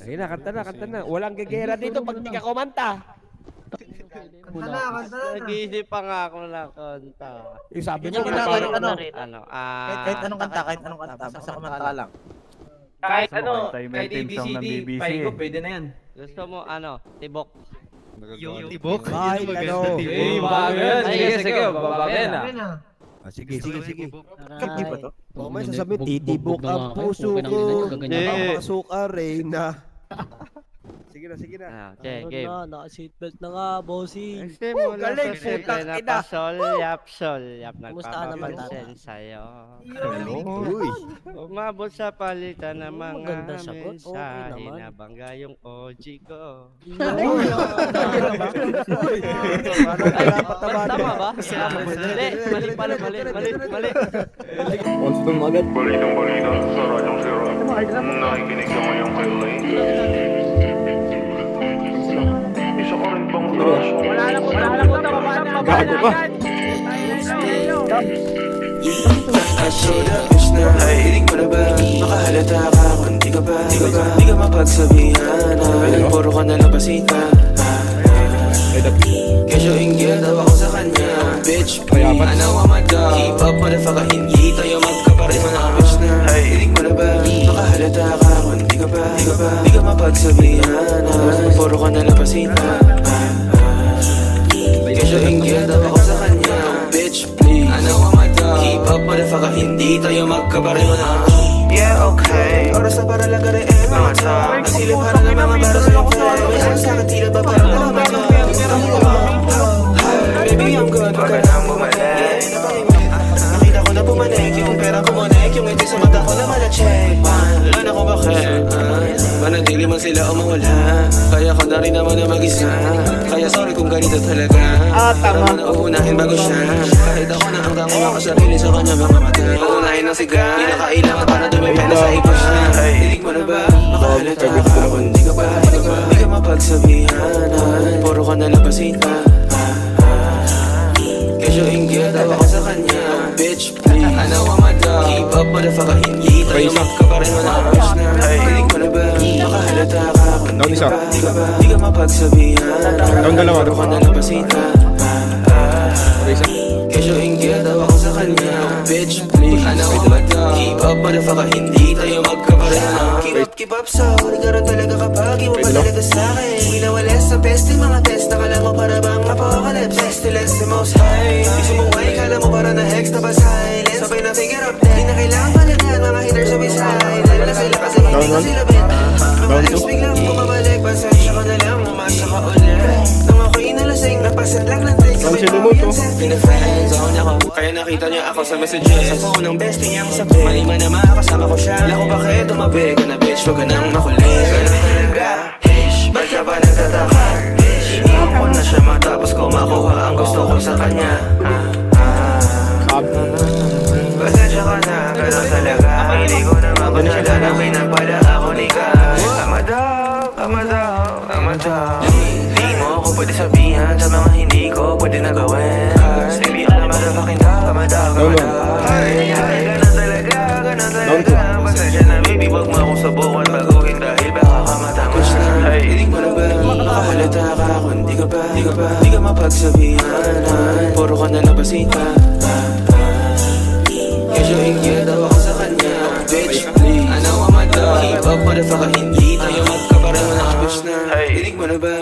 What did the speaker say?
Sige na, kanta na, kanta na. Walang gagera dito pag di ka kumanta. Nag-iisip pa nga ako ng kanta. Yung sabi mo, Kahit anong kanta, basta kumanta lang. Kahit ano, Time kahit team song ng ABCD, BBC Paigo, eh. pwede na yan. Gusto mo tibok. Yung tibok? kahit ano. Eh, bago yan. Sige, babaga yan ah. Sige. Hindi ba to? O may sasabihin, titibok ang puso ko. Papasok arena. Sige na. Okay, game. Naka-seatbelt na nga, bossing. Simula galing, sa simple putang na ina. solyap Kumusta naman, nagpapapansin sa'yo. Uy. Umabot sa palitan ng mga Maganda sagot. Okay mensahe naman. na bangga yung OG ko. Tama ba? Mali. Balitang balita sa Radyong Sira. Nakikinig ka ngayong highlight. Isa ka rin bang raso? Gago ka. I showed up, bitch na hilig mo na ba? Makahalata ka kung di ka ba Di ka mapagsabihan Puro ka na napasita Kesyo inggit daw ako sa kanya Bitch, please, ano ang mada? Keep up, motherfucker, hindi tayo magkapares Mga bitch na hilig mo na ba? Makahalata ka kung di ka ba Di ka mapagsabihan Puro ka na napasita Kesyo inggit daw ako sa kanya Bitch, please, ano ang mada? Keep up, motherfucker, hindi tayo magkapareho na Yeah, okay Oras na para lagarin mga tao Nasilip para ng mga para sa yung flag May hands sa akin, tila ba para na naman Baby, I'm good, wag ka nang bumalik Nakita ko na pumanik Yung pera ko monek Yung ngiti sa mata ko na malacheck Wala na kung bakit Manatili man sila o mawala Kaya ko na rin naman na mag-isa Kaya sorry kung ganito talaga Tama na uunahin bago siya Kahit ako na ang tango ako sarili sa kanya mga mata Uunahin ng siga Di na kailangan para dumipenda sa ipos niya Hilig mo na ba? Makahalata ka kung di ka ba Di ka mapagsabihan Puro ka na labasita Kesyo inggit daw ako sa kanya Bitch please Ano ang mada? Keep up motherfucker hindi tayo magkapareho na bitch na Hilig mo na ba? Makahalata ka kung di ka mapagsabihan Puro ka na labasita Kesyo inggit daw ako sa kanya Bitch please Ano ang mada? Keep up motherfucker hindi tayo magkapareho na Keep up sorry ka rin talaga kapag iwan pa talaga sa'kin Winawales sa peste mga test Nakala mo para bang apocalypse Pestilence the most high Di sumuway kala mo para na hex na silence Sabay na figure up din Di na kailangan palagan mga haters sa beside Lalo na sila kasi hindi ko sila bet Mamalis biglang bumabalik Pasensya ko na lang umasa ka ulit Nung ako'y inalasing Napasan lang ng tricks Sabay pawin self Pina-friendzone ako Kaya nakita niya ako sa messages Sa phone ng bestie niyang sabi Mali man naman kasama ko siya Wala ko bakit tumabi ka na bitch Huwag ka nang makulit Ganun talaga Ba't ka ba nagtataka? Iniwan ko na siya matapos ko makuha ang gusto ko sa kanya Pasensya ka na, ganun talaga Hindi ko na makunala na may nagpala ako ni God Amadaw Di mo ako pwede sabihan sa mga hindi ko pwede na gawin Baby, alam mo na bakit amadaw Ganun talaga Pasensya na baby, wag mo akong subukan baguhin Dahil baka kamatapos na Hilig mo na ba? Makahalata ka kung di ka mapagsabihan Puro ka na labasita Kesyo inggit daw ako sa kanya Bitch please Ano ang mada? Keep up motherfucker hindi tayo magkapareho na bitch na Hilig mo na ba?